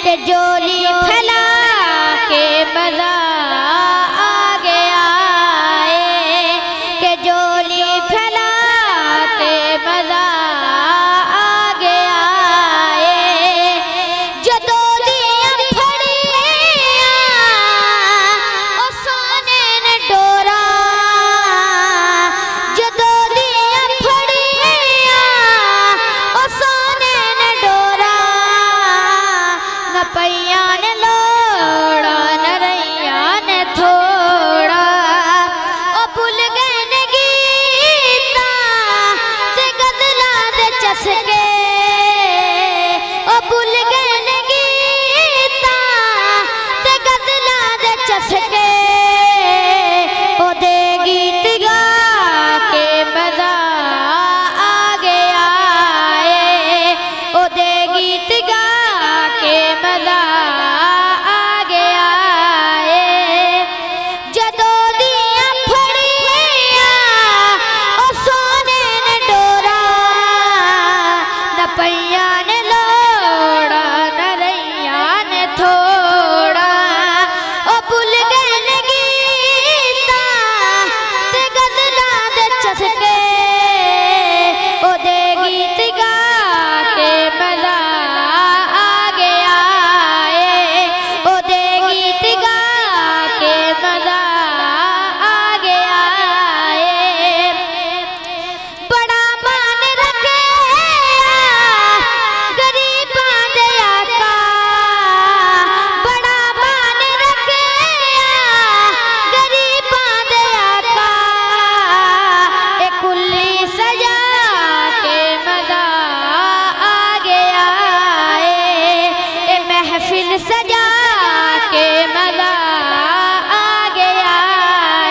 के जोली फैला के मजा आ गया है, के जोली फैला के मजा आ गया है। जो दो दिया फड़िया ओ सोने ने डोरा, जो दो दिया फड़िया ओ सोने ने डोरा, न पैया ने लोड़ा न रैया ने थोड़ा। ओ भूल गए ने गीता ते गजला दे चसके, ओ भूल गए ने गीता ते गजला दे चसके। ओ दे गीत गा के मजा आ गया है, ओ दे गीत गा के मजा आ गया है। जदों दिया फड़िया ओ सोने ने डोरा, न पैया ने लोड़ा न रैया ने थोड़ा। ओ भूल गए ने गीता ते गजला दे चसके, ओ दे गीत गा के मजा आ गया है, ओ दे गीत गा के मजा आ गया है। बड़ा मान रखे गरीबां दे आका, बड़ा मान रखे गरीबां दे आका। ए कुल्ली सजा के मजा आ गया है, ए महफिल सजा के मजा आ गया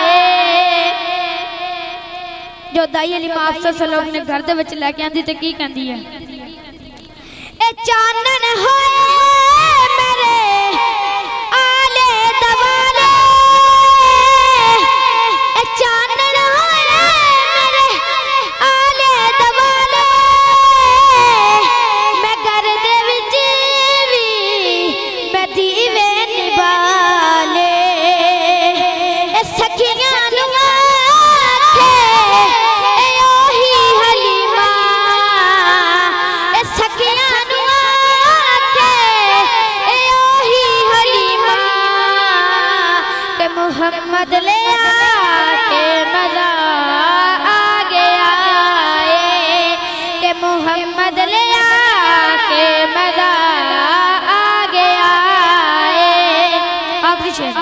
है। जो दाई अली माफ सल्लल्लाहु अपने घर दे विच लेके आंदी ते की कहंदी है, ए चानन होए मेरे आले दवाले, ए चानन होए मेरे आले दवाले। मैं घर दे विच वी मैं दीवे निभाले, ए सखियां नू आखे ए ओही हलीमा, ए सखियां नू आखे ए ओही हलीमा। के मुहम्मद ले आके मजा आ गया है, के मुहम्मद ले आके मजा आ गया है। आखिरी शेर।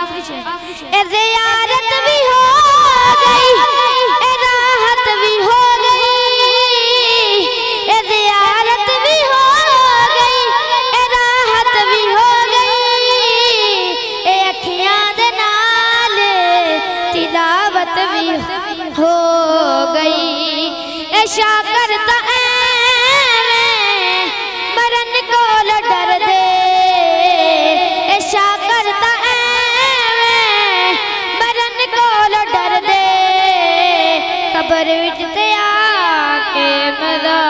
ए ज़ियारत भी हो गई, ए राहत भी हो गई, ए ज़ियारत भी हो गई, ए राहत भी हो गई। ए अखियां दे नाल तिलावत भी हो गई। ए शाकर ता ऐवें मरन कोल डर दे, ए शाकर ता ऐवें मरन कोल डर दे। कबर विच ते आके मजा